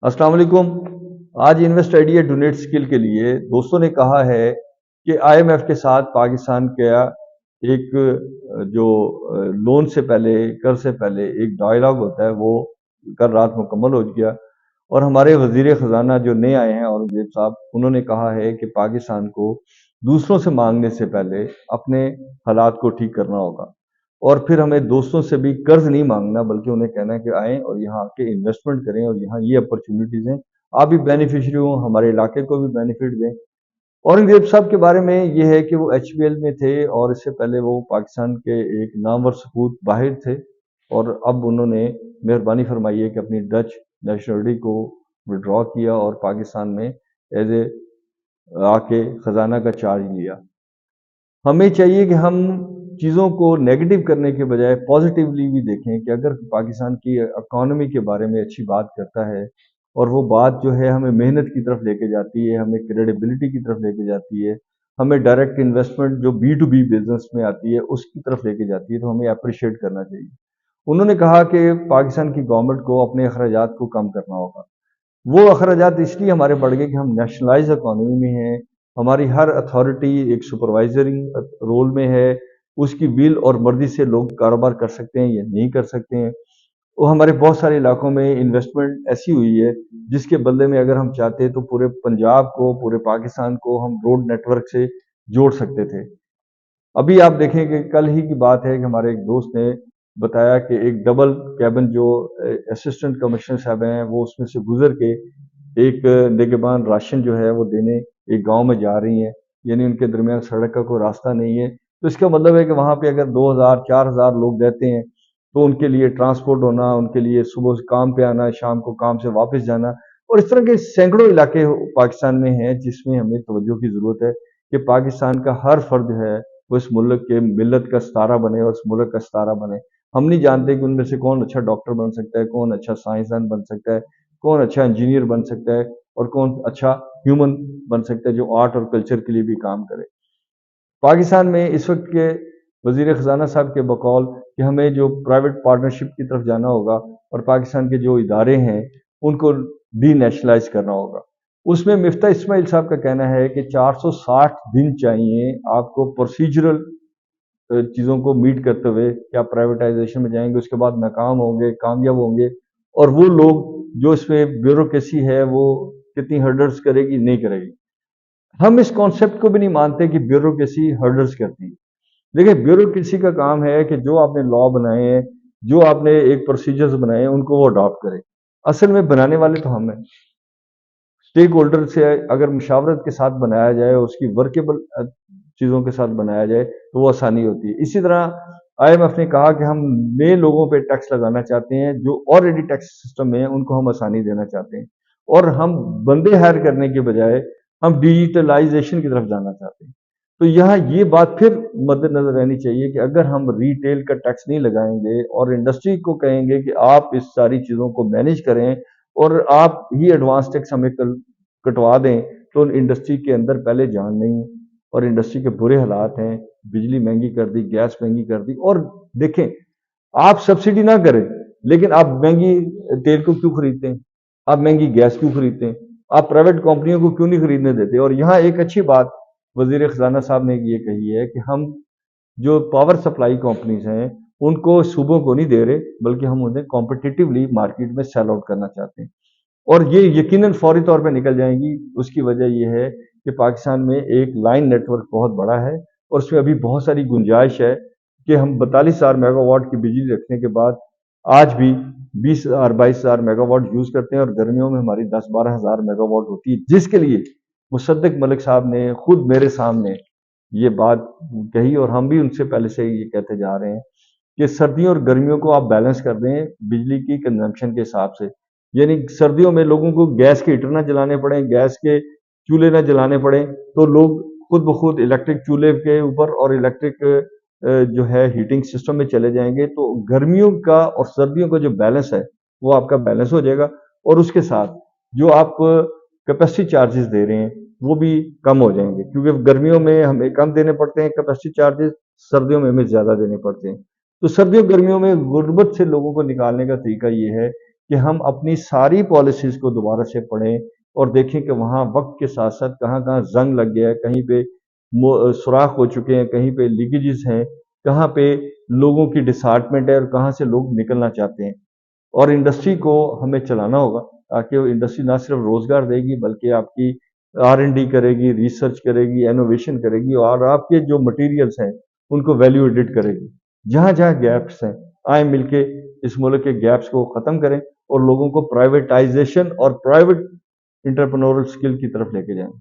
अस्सलाम वालेकुम। आज इन्वेस्ट आइडिया डोनेट स्किल के लिए दोस्तों ने कहा है कि आईएमएफ के साथ पाकिस्तान का एक जो लोन से पहले कर्ज से पहले एक डायलॉग होता है वो कल रात मुकम्मल हो गया। और हमारे वजीर ख़जाना जो नए आए हैं औरंगजेब साहब, उन्होंने कहा है कि पाकिस्तान को दूसरों से मांगने से पहले अपने हालात को ठीक करना होगा। और फिर हमें दोस्तों से भी कर्ज नहीं मांगना, बल्कि उन्हें कहना है कि आएँ और यहाँ आके इन्वेस्टमेंट करें और यहाँ ये अपॉर्चुनिटीज़ हैं, आप भी बेनिफिशियरी हो, हमारे इलाके को भी बेनिफिट दें। औरंगजेब साहब के बारे में ये है कि वो एचपीएल में थे और इससे पहले वो पाकिस्तान के एक नामवर सपूत बाहिर थे। और अब उन्होंने मेहरबानी फरमाई है कि अपनी डच नेशनलिटी को विड्रॉ किया और पाकिस्तान में एज ए आके ख़जाना का चार्ज लिया। हमें चाहिए कि हम चीज़ों को नेगेटिव करने के बजाय पॉजिटिवली भी देखें कि अगर पाकिस्तान की इकॉनमी के बारे में अच्छी बात करता है और वो बात जो है हमें मेहनत की तरफ लेके जाती है, हमें क्रेडिबिलिटी की तरफ लेके जाती है, हमें डायरेक्ट इन्वेस्टमेंट जो बी टू बी बिजनेस में आती है उसकी तरफ लेके जाती है, तो हमें अप्रिशिएट करना चाहिए। उन्होंने कहा कि पाकिस्तान की गवर्नमेंट को अपने अखराजात को कम करना होगा। वो अखराजात इसलिए हमारे बढ़ गए कि हम नेशनलाइज इकॉनमी में हैं, हमारी हर अथॉरिटी एक सुपरवाइजरिंग रोल में है, उसकी विल और मर्जी से लोग कारोबार कर सकते हैं या नहीं कर सकते हैं। वो हमारे बहुत सारे इलाकों में इन्वेस्टमेंट ऐसी हुई है जिसके बदले में अगर हम चाहते तो पूरे पंजाब को, पूरे पाकिस्तान को हम रोड नेटवर्क से जोड़ सकते थे। अभी आप देखें कि कल ही की बात है कि हमारे एक दोस्त ने बताया कि एक डबल कैबिन जो असिस्टेंट कमिश्नर साहब हैं वो उसमें से गुजर के एक निगहबान राशन जो है वो देने एक गांव में जा रही हैं, यानी उनके दरमियान सड़क का कोई रास्ता नहीं है। तो इसका मतलब है कि वहां पे अगर 2000 4000 लोग रहते हैं तो उनके लिए ट्रांसपोर्ट होना, उनके लिए सुबह काम पे आना, शाम को काम से वापस जाना, और इस तरह के सैकड़ों इलाके पाकिस्तान में हैं जिसमें हमें तवज्जो की जरूरत है कि पाकिस्तान का हर फर्द जो है वो इस मुल्क के मिल्लत का सितारा बने और इस मुल्क का सितारा बने। हम नहीं जानते कि उनमें से कौन अच्छा डॉक्टर बन सकता है, कौन अच्छा साइंसदान बन सकता है, कौन अच्छा इंजीनियर बन सकता है और कौन अच्छा ह्यूमन बन सकता है जो आर्ट और कल्चर के लिए भी काम करे। पाकिस्तान में इस वक्त के वजीर खजाना साहब के बकौल कि हमें जो प्राइवेट पार्टनरशिप की तरफ जाना होगा और पाकिस्तान के जो इदारे हैं उनको डी नेशनलाइज करना होगा। उसमें मिफ्ता इस्माइल साहब का कहना है कि 460 दिन चाहिए आपको प्रोसीजरल चीज़ों को मीट करते हुए कि आप प्राइवेटाइजेशन में जाएंगे, उसके बाद नाकाम होंगे, कामयाब होंगे, और वो लोग जो इसमें ब्यूरोक्रेसी है वो कितनी हर्डल्स करेगी, नहीं करेगी। हम इस कॉन्सेप्ट को भी नहीं मानते कि ब्यूरोक्रेसी हर्डल्स करती है। देखिए, ब्यूरोक्रेसी का काम है कि जो आपने लॉ बनाए हैं, जो आपने एक प्रोसीजर्स बनाए हैं, उनको वो अडॉप्ट करे। असल में बनाने वाले तो हम हैं। स्टेक होल्डर से अगर मुशावरत के साथ बनाया जाए, उसकी वर्केबल चीज़ों के साथ बनाया जाए तो वो आसानी होती है। इसी तरह आईएमएफ ने कहा कि हम नए लोगों पे टैक्स लगाना चाहते हैं, जो ऑलरेडी टैक्स सिस्टम में है उनको हम आसानी देना चाहते हैं, और हम बंदे हायर करने के बजाय हम डिजिटलाइजेशन की तरफ जाना चाहते हैं। तो यहाँ ये बात फिर मद्देनजर रहनी चाहिए कि अगर हम रिटेल का टैक्स नहीं लगाएंगे और इंडस्ट्री को कहेंगे कि आप इस सारी चीज़ों को मैनेज करें और आप ही एडवांस टैक्स हमें कटवा दें, तो इंडस्ट्री के अंदर पहले जान नहीं है और इंडस्ट्री के बुरे हालात हैं। बिजली महंगी कर दी, गैस महंगी कर दी, और देखें, आप सब्सिडी ना करें लेकिन आप महंगी तेल को क्यों खरीदते हैं, आप महंगी गैस क्यों खरीदते हैं, आप प्राइवेट कंपनियों को क्यों नहीं खरीदने देते। और यहाँ एक अच्छी बात वजीर खजाना साहब ने ये कही है कि हम जो पावर सप्लाई कंपनीज हैं उनको सूबों को नहीं दे रहे, बल्कि हम उन्हें कॉम्पिटिटिवली मार्केट में सेल आउट करना चाहते हैं, और ये यकीनन फौरी तौर पे निकल जाएंगी। उसकी वजह यह है कि पाकिस्तान में एक लाइन नेटवर्क बहुत बड़ा है और उसमें अभी बहुत सारी गुंजाइश है कि हम 42,000 मेगावाट की बिजली रखने के बाद आज भी 20,000 22,000 मेगावाट यूज करते हैं, और गर्मियों में हमारी 10-12 हज़ार मेगावाट होती है, जिसके लिए मुसद्दिक मलिक साहब ने खुद मेरे सामने ये बात कही और हम भी उनसे पहले से ये कहते जा रहे हैं कि सर्दियों और गर्मियों को आप बैलेंस कर दें बिजली की कंजम्पशन के हिसाब से। यानी सर्दियों में लोगों को गैस के हीटर ना जलाने पड़े, गैस के चूल्हे ना जलाने पड़े, तो लोग खुद ब खुद इलेक्ट्रिक चूल्हे के ऊपर और इलेक्ट्रिक जो है हीटिंग सिस्टम में चले जाएंगे, तो गर्मियों का और सर्दियों का जो बैलेंस है वो आपका बैलेंस हो जाएगा। और उसके साथ जो आप कैपेसिटी चार्जेस दे रहे हैं वो भी कम हो जाएंगे, क्योंकि गर्मियों में हमें कम देने पड़ते हैं कैपेसिटी चार्जेस, सर्दियों में हमें ज्यादा देने पड़ते हैं। तो सर्दियों गर्मियों में गुर्बत से लोगों को निकालने का तरीका ये है کہ ہم اپنی ساری پالیسیز کو دوبارہ سے پڑھیں اور دیکھیں کہ وہاں وقت کے ساتھ ساتھ کہاں کہاں زنگ لگ گیا ہے، کہیں پہ سوراخ ہو چکے ہیں، کہیں پہ لیکیجز ہیں، کہاں پہ لوگوں کی ڈسہارٹمنٹ ہے اور کہاں سے لوگ نکلنا چاہتے ہیں۔ اور انڈسٹری کو ہمیں چلانا ہوگا تاکہ وہ انڈسٹری نہ صرف روزگار دے گی بلکہ آپ کی R&D کرے گی، ریسرچ کرے گی، انوویشن کرے گی، اور آپ کے جو مٹیریلز ہیں ان کو ویلیو ایڈٹ کرے گی۔ جہاں جہاں گیپس ہیں آئیں مل کے اس ملک کے گیپس کو ختم کریں اور لوگوں کو پرائیویٹائزیشن اور پرائیویٹ انٹرپرنورل سکل کی طرف لے کے جائیں۔